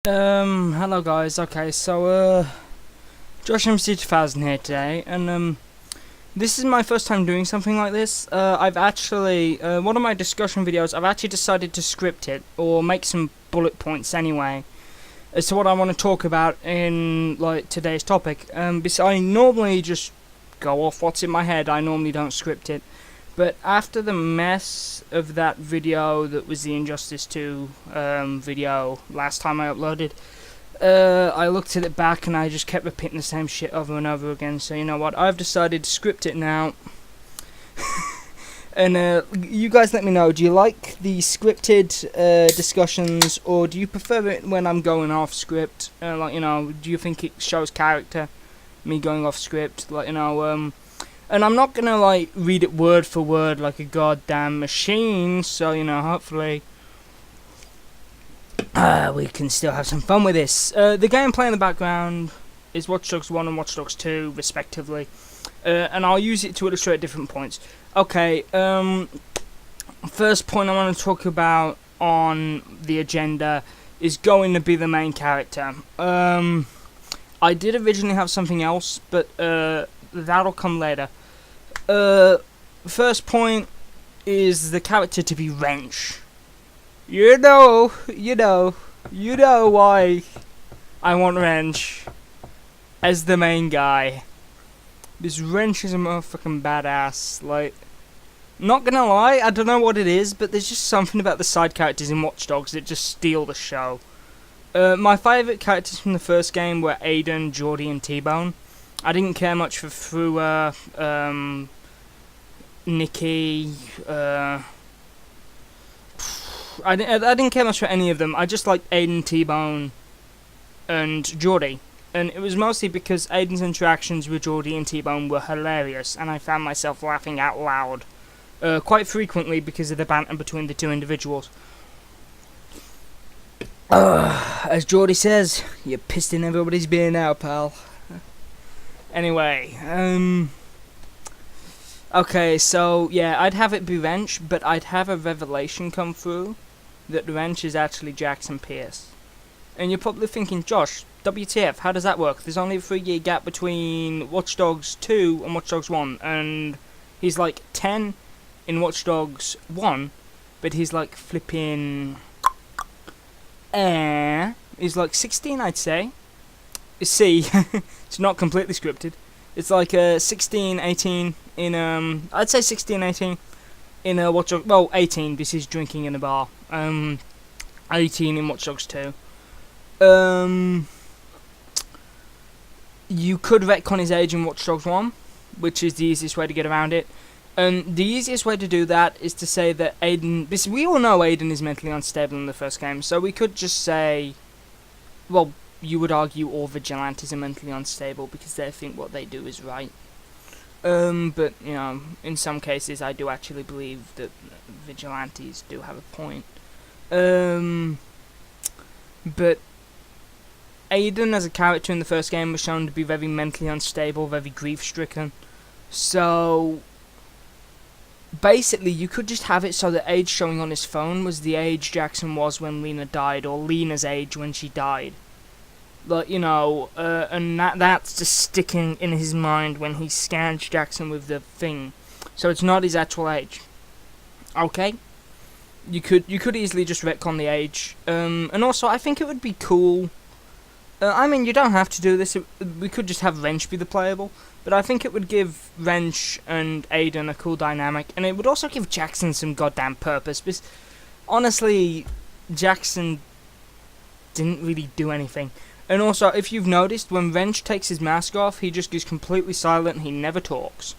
Hello guys. Okay, so Josh MC 2000 here today, and this is my first time doing something like this. I've actually one of my discussion videos, I've actually decided to script it or make some bullet points anyway as to what I want to talk about in like today's topic. Because I normally just go off what's in my head. I normally don't script it. But after the mess of that video that was the Injustice 2 video last time I uploaded, I looked at it back and I just kept repeating the same shit over and over again. So you know what, I've decided to script it now. And you guys let me know, do you like the scripted discussions, or do you prefer it when I'm going off script? Like, you know, do you think it shows character, me going off script? Like, you know, and I'm not gonna like read it word for word like a goddamn machine, so you know, hopefully we can still have some fun with this. The gameplay in the background is Watch Dogs 1 and Watch Dogs 2 respectively, and I'll use it to illustrate different points. Okay, first point I want to talk about on the agenda is going to be the main character. I did originally have something else, but that'll come later. First point is the character to be Wrench. You know why I want Wrench as the main guy. This Wrench is a motherfucking badass. Like, not gonna lie, I don't know what it is, but there's just something about the side characters in Watch Dogs that just steal the show. My favourite characters from the first game were Aiden, Jordy, and T-Bone. I didn't care much for Frua, Nikki, I didn't care much for any of them. I just liked Aiden, T-Bone, and Jordy. And it was mostly because Aiden's interactions with Jordy and T-Bone were hilarious, and I found myself laughing out loud quite frequently because of the banter between the two individuals. As Jordy says, you're pissed in everybody's beer now, pal. Anyway, okay, so yeah, I'd have it be Wrench, but I'd have a revelation come through that Wrench is actually Jackson Pierce. And you're probably thinking, Josh, WTF, how does that work? There's only a 3-year gap between Watch Dogs 2 and Watch Dogs 1, and he's like 10 in Watch Dogs 1, but he's like flipping... he's like 16, I'd say. See, it's not completely scripted. It's like 16, 18 in I'd say 16, 18 in Watch Dogs. Well, 18 because he's drinking in a bar. 18 in Watch Dogs 2. You could retcon his age in Watch Dogs 1, which is the easiest way to get around it. The easiest way to do that is to say that Aiden, because we all know Aiden is mentally unstable in the first game, so we could just say, well, you would argue all vigilantes are mentally unstable because they think what they do is right. But, you know, in some cases I do actually believe that vigilantes do have a point. But Aiden as a character in the first game was shown to be very mentally unstable, very grief-stricken. So basically, you could just have it so the age showing on his phone was the age Jackson was when Lena died, or Lena's age when she died. Like, you know, and that's just sticking in his mind when he scans Jackson with the thing. So it's not his actual age. Okay? You could easily just retcon the age. And also, I think it would be cool. I mean, you don't have to do this. We could just have Wrench be the playable. But I think it would give Wrench and Aiden a cool dynamic. And it would also give Jackson some goddamn purpose. Because, honestly, Jackson didn't really do anything. And also, if you've noticed, when Wrench takes his mask off, he just goes completely silent and he never talks.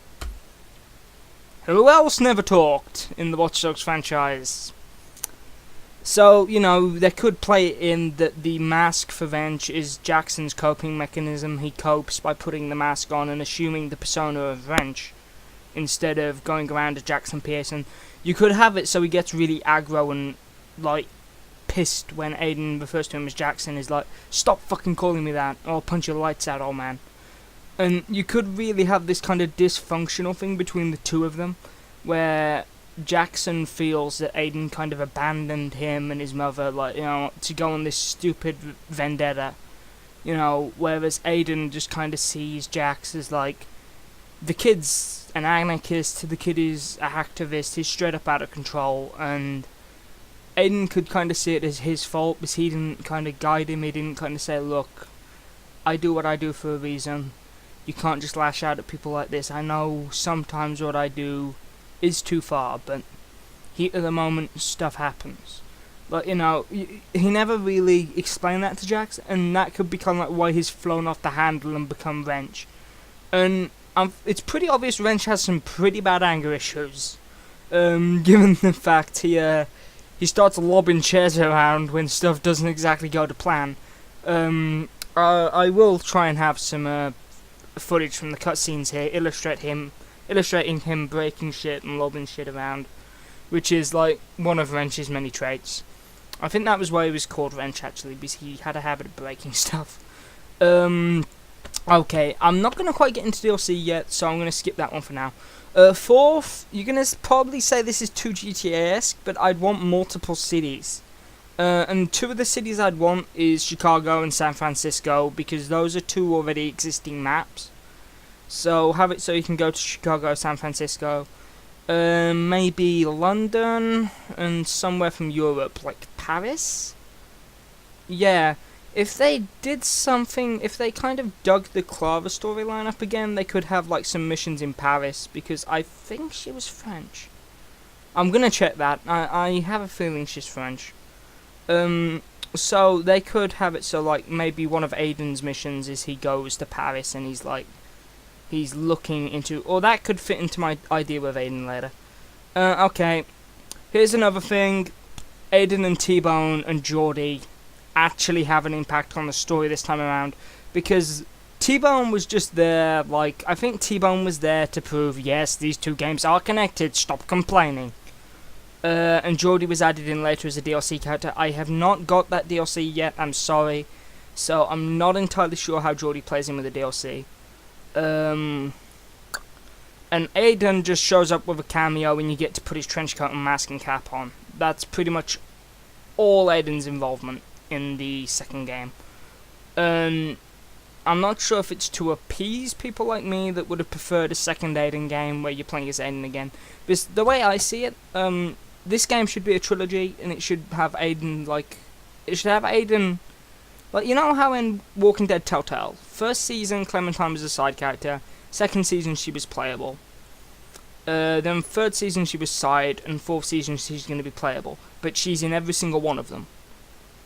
Who else never talked in the Watch Dogs franchise? So, you know, they could play it in that the mask for Wrench is Jackson's coping mechanism. He copes by putting the mask on and assuming the persona of Wrench instead of going around as Jackson Pearson. You could have it so he gets really aggro and, like, pissed when Aiden refers to him as Jackson. Is like, stop fucking calling me that, or I'll punch your lights out, old man. And you could really have this kind of dysfunctional thing between the two of them, where Jackson feels that Aiden kind of abandoned him and his mother, like, you know, to go on this stupid vendetta. You know, whereas Aiden just kind of sees Jax as, like, the kid's an anarchist, the kid is a hacktivist, he's straight up out of control, and Aiden could kind of see it as his fault, because he didn't kind of guide him, he didn't kind of say, look, I do what I do for a reason, you can't just lash out at people like this, I know sometimes what I do is too far, but heat of the moment, stuff happens. But, you know, he never really explained that to Jax, and that could become like why he's flown off the handle and become Wrench. And it's pretty obvious Wrench has some pretty bad anger issues, given the fact he starts lobbing chairs around when stuff doesn't exactly go to plan. I will try and have some footage from the cutscenes here, illustrating him breaking shit and lobbing shit around, which is like one of Wrench's many traits. I think that was why he was called Wrench, actually, because he had a habit of breaking stuff. Okay, I'm not going to quite get into DLC yet, so I'm going to skip that one for now. Fourth, you're going to probably say this is too GTA-esque, but I'd want multiple cities. And two of the cities I'd want is Chicago and San Francisco, because those are two already existing maps. So have it so you can go to Chicago, San Francisco. Maybe London, and somewhere from Europe, like Paris? Yeah, if they did something, if they kind of dug the Clara storyline up again, they could have like some missions in Paris, because I think she was French. I'm gonna check that, I have a feeling she's French. So they could have it so like maybe one of Aiden's missions is he goes to Paris and he's looking into, or that could fit into my idea with Aiden later. Okay, here's another thing. Aiden and T-Bone and Geordie actually have an impact on the story this time around, because T-Bone was just there, like, I think T-Bone was there to prove, yes, these two games are connected, stop complaining. And Geordie was added in later as a DLC character. I have not got that DLC yet, I'm sorry, so I'm not entirely sure how Geordie plays in with the DLC. And Aiden just shows up with a cameo and you get to put his trench coat and mask and cap on. That's pretty much all Aiden's involvement in the second game. I'm not sure if it's to appease people like me that would have preferred a second Aiden game where you're playing as Aiden again. Because the way I see it, this game should be a trilogy, and it should have Aiden, like, like, you know how in Walking Dead Telltale, first season Clementine was a side character, second season she was playable, then third season she was side, and fourth season she's going to be playable, but she's in every single one of them.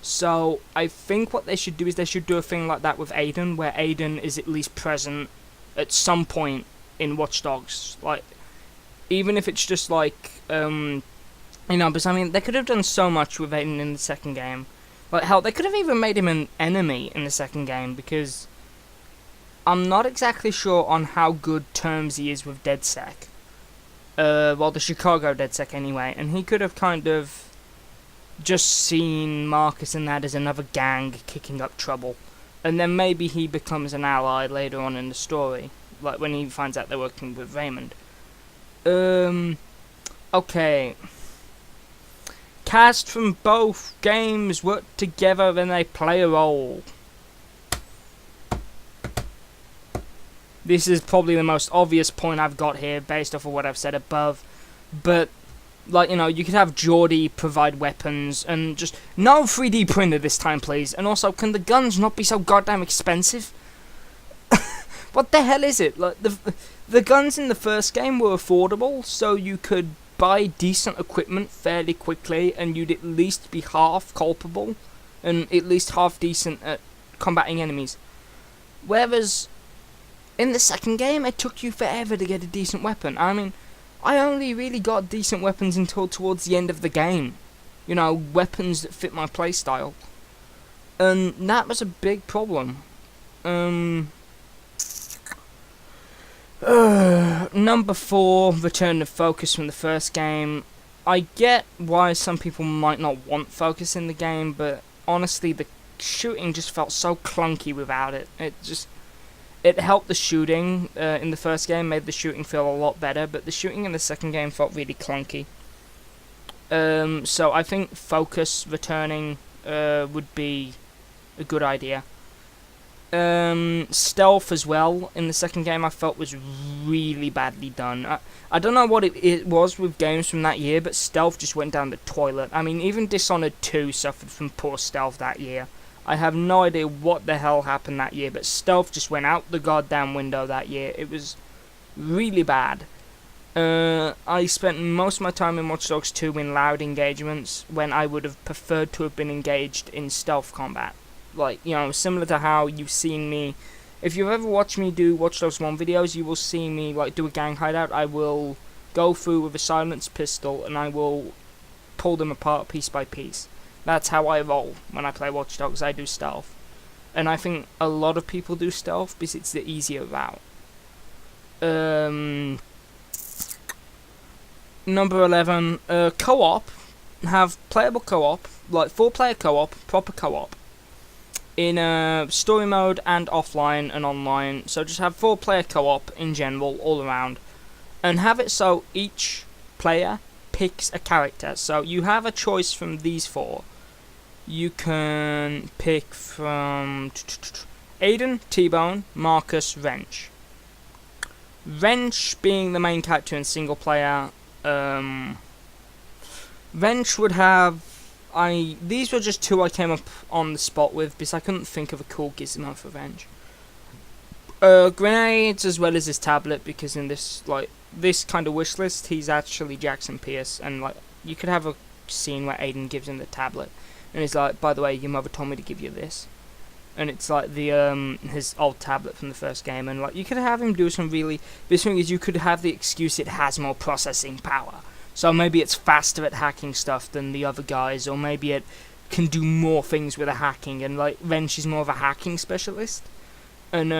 So I think what they should do is they should do a thing like that with Aiden, where Aiden is at least present at some point in Watch Dogs, like, even if it's just like, you know, because I mean, they could have done so much with Aiden in the second game. Like, hell, they could have even made him an enemy in the second game, because I'm not exactly sure on how good terms he is with DedSec. Well, the Chicago DedSec anyway, and he could have kind of just seen Marcus and that as another gang kicking up trouble, and then maybe he becomes an ally later on in the story, like when he finds out they're working with Raymond. Okay. Cast from both games work together and they play a role. This is probably the most obvious point I've got here based off of what I've said above, but, like, you know, you could have Geordie provide weapons, and just, no 3D printer this time please, and also, can the guns not be so goddamn expensive? What the hell is it? Like, the guns in the first game were affordable, so you could buy decent equipment fairly quickly, and you'd at least be half culpable, and at least half decent at combating enemies. Whereas, in the second game, it took you forever to get a decent weapon. I mean, I only really got decent weapons until towards the end of the game. You know, weapons that fit my playstyle. And that was a big problem. Number 4, return of focus from the first game. I get why some people might not want focus in the game, but honestly, the shooting just felt so clunky without it. It helped the shooting in the first game, made the shooting feel a lot better, but the shooting in the second game felt really clunky. So I think focus returning would be a good idea. Stealth as well in the second game I felt was really badly done. I don't know what it was with games from that year, but stealth just went down the toilet. I mean, even Dishonored 2 suffered from poor stealth that year. I have no idea what the hell happened that year, but stealth just went out the goddamn window that year. It was really bad. I spent most of my time in Watch Dogs 2 in loud engagements when I would have preferred to have been engaged in stealth combat. Like, you know, similar to how you've seen me. If you've ever watched me do Watch Dogs 1 videos, you will see me, like, do a gang hideout. I will go through with a silenced pistol and I will pull them apart piece by piece. That's how I roll when I play Watch Dogs. I do stealth. And I think a lot of people do stealth because it's the easier route. Number 11, co-op. Have playable co-op, like 4-player co-op, proper co-op. In story mode and offline and online. So just have 4-player co-op in general, all around. And have it so each player picks a character. So you have a choice from these 4. You can pick from Aiden, T-Bone, Marcus, Wrench. Wrench being the main character in single player. Wrench would have... These were just 2 I came up on the spot with because I couldn't think of a cool gizmo for Wrench. Grenades as well as his tablet, because in this kind of wish list he's actually Jackson Pierce, and like you could have a scene where Aiden gives him the tablet and he's like, by the way, your mother told me to give you this, and it's like the his old tablet from the first game, and like you could have him do some really... This thing is, you could have the excuse it has more processing power. So maybe it's faster at hacking stuff than the other guys, or maybe it can do more things with the hacking, and like Wrench is more of a hacking specialist. And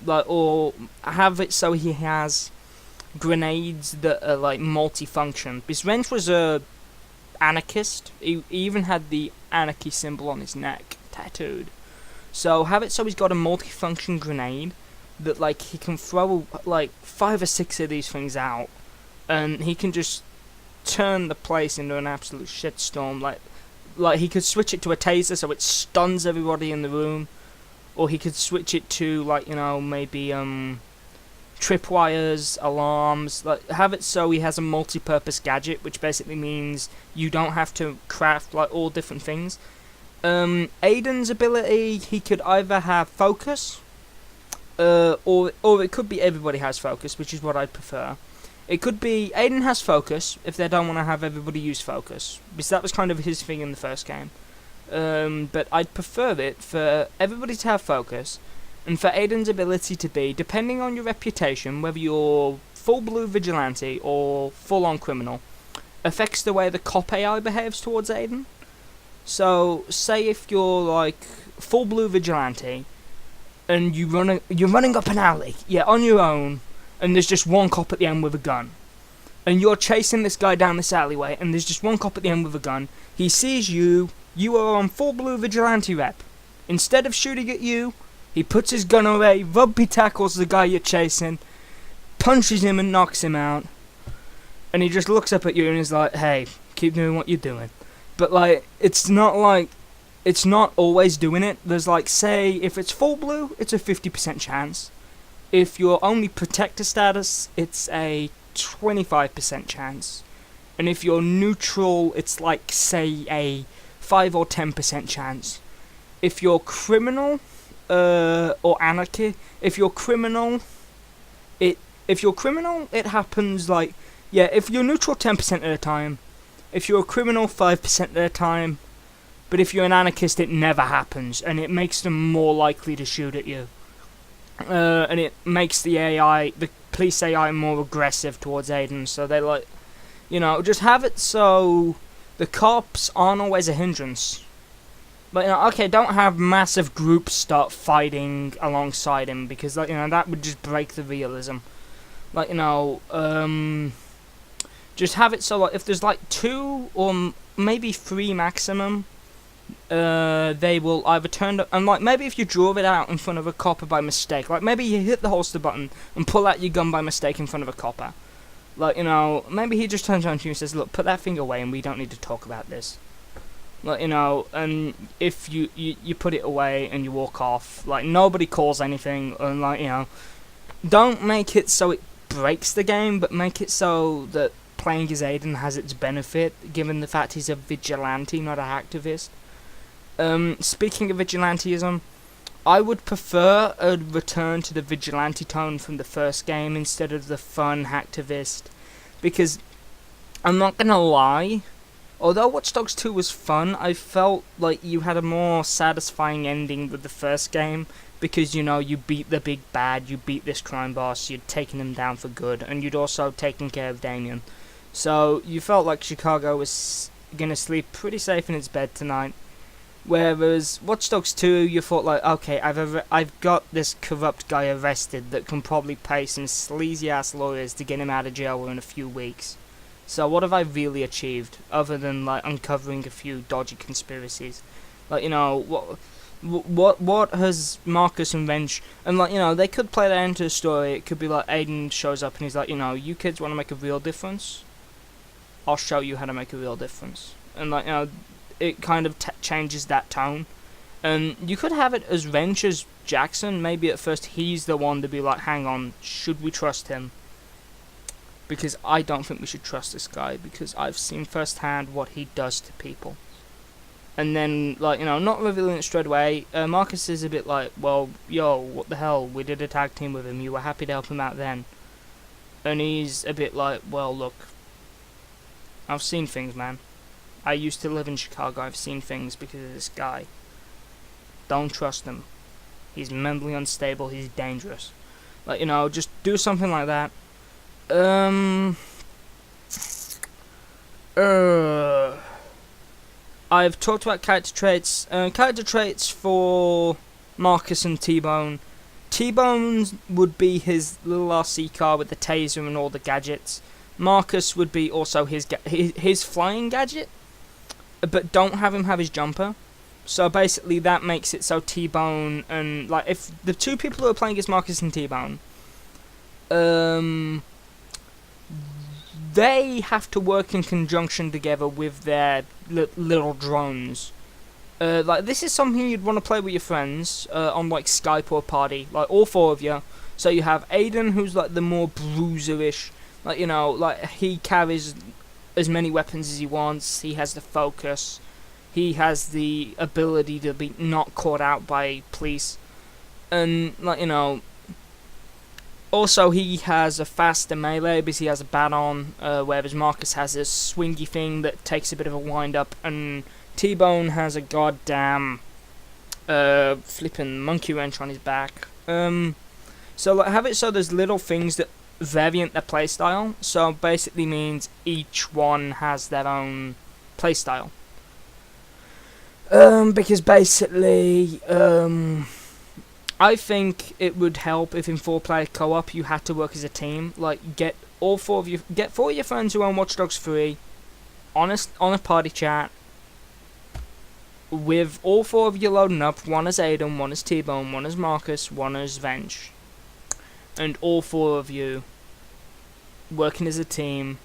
or have it so he has grenades that are like multifunction. Because Wrench was a anarchist. He even had the anarchy symbol on his neck tattooed. So have it so he's got a multifunction grenade that like he can throw like 5 or 6 of these things out, and he can just turn the place into an absolute shitstorm. Like he could switch it to a taser so it stuns everybody in the room, or he could switch it to like, you know, maybe tripwires, alarms. Like have it so he has a multi-purpose gadget, which basically means you don't have to craft like all different things. Aiden's ability, he could either have focus, or it could be everybody has focus, which is what I'd prefer. It could be Aiden has focus if they don't want to have everybody use focus, because that was kind of his thing in the first game. But I'd prefer it for everybody to have focus, and for Aiden's ability to be, depending on your reputation, whether you're full blue vigilante or full on criminal, affects the way the cop AI behaves towards Aiden. So say if you're like full blue vigilante and you're running up an alley, on your own, and there's just one cop at the end with a gun, and you're chasing this guy down this alleyway, and there's just one cop at the end with a gun. He sees you are on full blue vigilante rep. Instead of shooting at you, he puts his gun away, rugby tackles the guy you're chasing, punches him and knocks him out, and he just looks up at you and is like, hey, keep doing what you're doing. But like, it's not always doing it. There's like, say, if it's full blue, it's a 50% chance. If you're only protector status, it's a 25% chance. And if you're neutral, it's like, say, a 5 or 10% chance. If you're criminal, or anarchy, if you're criminal, it happens like, if you're neutral 10% of the time, if you're a criminal 5% of the time, but if you're an anarchist, it never happens, and it makes them more likely to shoot at you. And it makes the police AI more aggressive towards Aiden, so they like, just have it so the cops aren't always a hindrance. But, okay, don't have massive groups start fighting alongside him, because, like, that would just break the realism. Like, just have it so, like, if there's, like, 2 or maybe 3 maximum, they will either turn up, and like maybe if you draw it out in front of a copper by mistake, like maybe you hit the holster button and pull out your gun by mistake in front of a copper, Like, you know, maybe he just turns around to you and says, look, put that thing away and we don't need to talk about this. Like, you know, and if you put it away and you walk off, like, nobody calls anything, and, like, you know, don't make it so it breaks the game, but make it so that playing as Aiden has its benefit, given the fact he's a vigilante, not a hacktivist. Speaking of vigilantism, I would prefer a return to the vigilante tone from the first game instead of the fun hacktivist, because I'm not gonna lie, although Watch Dogs 2 was fun, I felt like you had a more satisfying ending with the first game, because, you know, you beat the big bad, you beat this crime boss, you'd taken him down for good, and you'd also taken care of Damien. So you felt like Chicago was gonna sleep pretty safe in its bed tonight. Whereas Watch Dogs 2, you thought like, okay, I've got this corrupt guy arrested that can probably pay some sleazy ass lawyers to get him out of jail within a few weeks. So what have I really achieved other than like uncovering a few dodgy conspiracies? Like, you know, what has Marcus and Wrench, and like, you know, they could play that into the story. It could be like Aiden shows up and he's like, you know, you kids want to make a real difference? I'll show you how to make a real difference. And like, you know, it kind of changes that tone. And you could have it as Wrench as Jackson. Maybe at first he's the one to be like, hang on, should we trust him? Because I don't think we should trust this guy, because I've seen firsthand what he does to people. And then, like, you know, not revealing it straight away, Marcus is a bit like, well, yo, what the hell, we did a tag team with him, you were happy to help him out then. And he's a bit like, well, look, I've seen things, man. I used to live in Chicago, I've seen things because of this guy. Don't trust him. He's mentally unstable, he's dangerous. Like, you know, just do something like that. I've talked about character traits. Character traits for Marcus and T-Bone. T-Bone would be his little RC car with the taser and all the gadgets. Marcus would be also his flying gadget, but don't have him have his jumper. So basically that makes it so T-Bone and, like, if the two people who are playing as Marcus and T-Bone, they have to work in conjunction together with their little drones. Like, this is something you'd want to play with your friends on, like, Skype or a party, like, all four of you. So you have Aiden, who's, like, the more bruiser-ish, like, you know, like, he carries as many weapons as he wants, he has the focus, he has the ability to be not caught out by police, and, like, you know, also he has a faster melee because he has a baton, whereas Marcus has a swingy thing that takes a bit of a wind-up, and T-Bone has a goddamn flipping monkey wrench on his back. So, like, have it so there's little things that variant their playstyle, so basically means each one has their own playstyle. Because basically, I think it would help if in 4-player co-op you had to work as a team. Like, get four of your friends who own Watch Dogs 3 on a party chat, with all four of you loading up, one as Aiden, one as T-Bone, one as Marcus, one as Wrench, and all four of you working as a team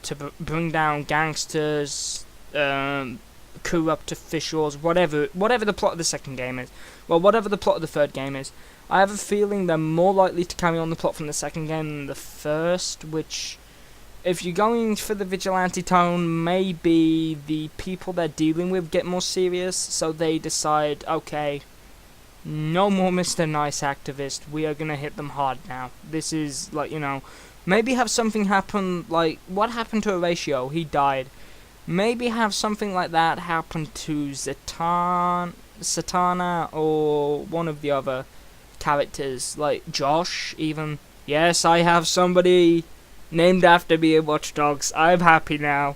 to bring down gangsters, corrupt officials, whatever the plot of the second game is. Well, whatever the plot of the third game is. I have a feeling they're more likely to carry on the plot from the second game than the first, which, if you're going for the vigilante tone, maybe the people they're dealing with get more serious, so they decide, okay, no more Mr. Nice Activist, we are gonna hit them hard now. This is, like, you know, maybe have something happen, like, what happened to Horatio? He died. Maybe have something like that happen to Satana, or one of the other characters, like Josh, even. Yes, I have somebody named after me in Watch Dogs. I'm happy now.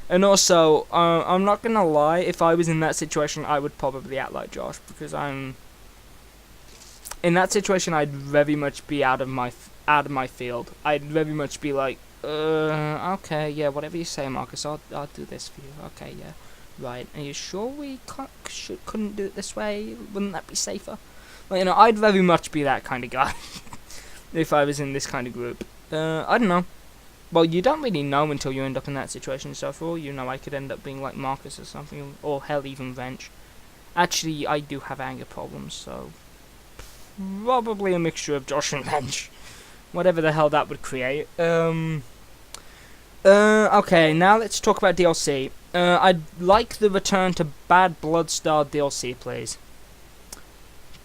And also, I'm not gonna lie, if I was in that situation, I would probably act like Josh, because in that situation, I'd very much be out of my field. I'd very much be like, okay, yeah, whatever you say, Marcus, I'll do this for you. Okay, yeah, right. Are you sure we couldn't do it this way? Wouldn't that be safer? Well, you know, I'd very much be that kind of guy. if I was in this kind of group. I don't know. Well, you don't really know until you end up in that situation, so for all you know, I could end up being like Marcus or something, or hell, even Wrench. Actually, I do have anger problems, so probably a mixture of Josh and Wrench. Whatever the hell that would create. Okay, now let's talk about DLC. I'd like the return to Bad Blood style DLC, please.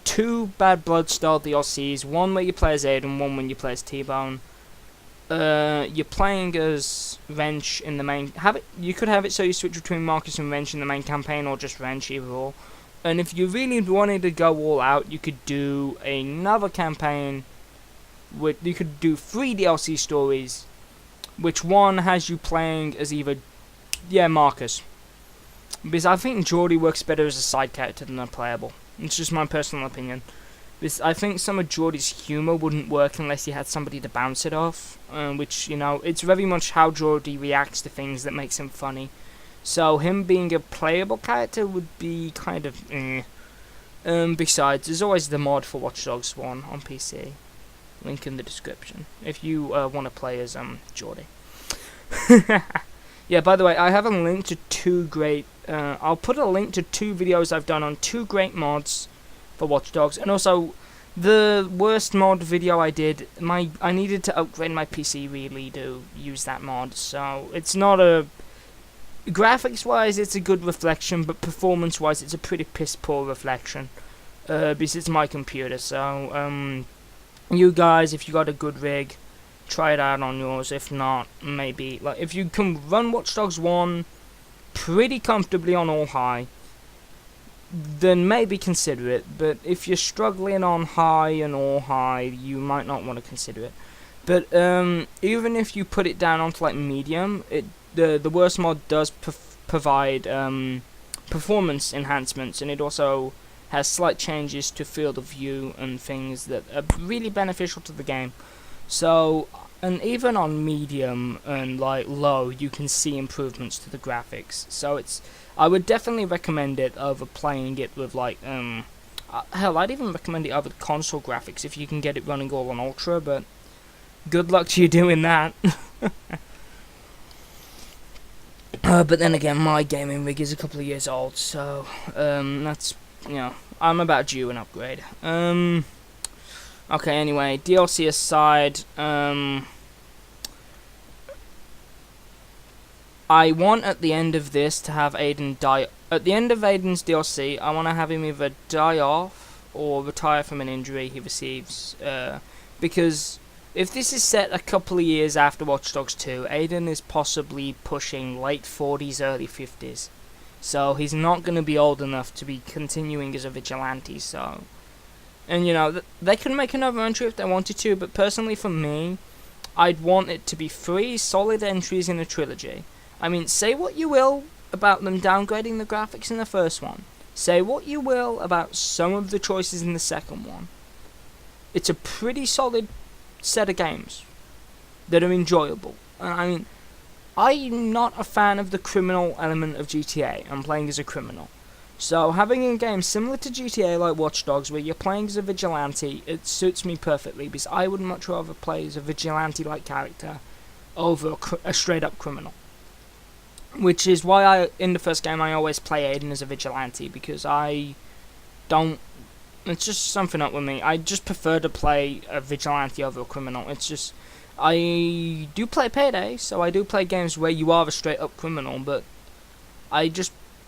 2 Bad Blood style DLCs, one where you play as Aiden, one when you play as T-Bone. You're playing as Wrench in the main. You could have it so you switch between Marcus and Wrench in the main campaign, or just Wrench, either or. And if you really wanted to go all out, you could do another campaign. You could do 3 DLC stories, which one has you playing as either, Marcus. Because I think Geordie works better as a side character than a playable. It's just my personal opinion. Because I think some of Geordie's humour wouldn't work unless he had somebody to bounce it off. Which, it's very much how Geordie reacts to things that makes him funny. So him being a playable character would be kind of besides, there's always the mod for Watch Dogs 1 on PC. Link in the description if you want to play as Geordie. Yeah, by the way, I have a link to 2 great. I'll put a link to 2 videos I've done on 2 great mods for Watch Dogs, and also the worst mod video I did. I needed to upgrade my PC really to use that mod, so it's not a. Graphics-wise, it's a good reflection, but performance-wise, it's a pretty piss-poor reflection. Because it's my computer, so you guys, if you got a good rig, try it out on yours. If not, maybe if you can run Watch Dogs 1 pretty comfortably on all high, then maybe consider it. But if you're struggling on high and all high, you might not want to consider it. But even if you put it down onto medium, the worst mod does provide performance enhancements, and it also has slight changes to field of view and things that are really beneficial to the game. So, and even on medium and low, you can see improvements to the graphics. So I would definitely recommend it over playing it with hell, I'd even recommend it over console graphics if you can get it running all on ultra. But good luck to you doing that. But then again, my gaming rig is a couple of years old, so that's I'm about due an upgrade. Okay, anyway, DLC aside, I want at the end of this to have Aiden die. At the end of Aiden's DLC, I want to have him either die off or retire from an injury he receives. Because if this is set a couple of years after Watch Dogs 2, Aiden is possibly pushing late 40s, early 50s. So he's not going to be old enough to be continuing as a vigilante, so. And they could make another entry if they wanted to, but personally for me, I'd want it to be 3 solid entries in a trilogy. I mean, say what you will about them downgrading the graphics in the first one. Say what you will about some of the choices in the second one. It's a pretty solid set of games that are enjoyable. I mean, I'm not a fan of the criminal element of GTA. I'm playing as a criminal. So having a game similar to GTA like Watch Dogs, where you're playing as a vigilante, it suits me perfectly, because I would much rather play as a vigilante-like character over a straight-up criminal. Which is why in the first game I always play Aiden as a vigilante, because I don't. It's just something up with me. I just prefer to play a vigilante over a criminal. It's just, I do play Payday, so I do play games where you are a straight-up criminal, but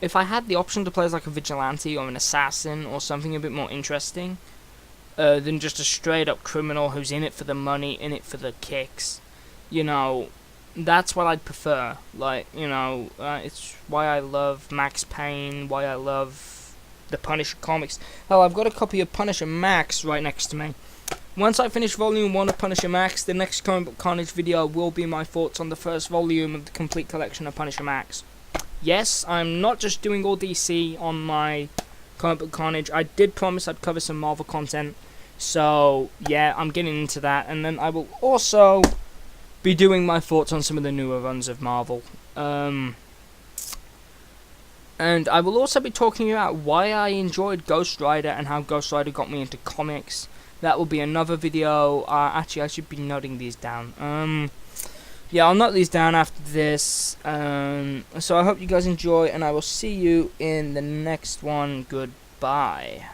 if I had the option to play as a vigilante or an assassin or something a bit more interesting than just a straight-up criminal who's in it for the money, in it for the kicks, that's what I'd prefer. It's why I love Max Payne, why I love the Punisher comics. Hell, I've got a copy of Punisher Max right next to me. Once I finish Volume 1 of Punisher Max, the next Comic Book Carnage video will be my thoughts on the first volume of the complete collection of Punisher Max. Yes, I'm not just doing all DC on my Comic Book Carnage. I did promise I'd cover some Marvel content. So, yeah, I'm getting into that. And then I will also be doing my thoughts on some of the newer runs of Marvel. And I will also be talking about why I enjoyed Ghost Rider and how Ghost Rider got me into comics. that will be another video. Actually, I should be noting these down. Yeah, I'll note these down after this. So I hope you guys enjoy, and I will see you in the next one. Goodbye.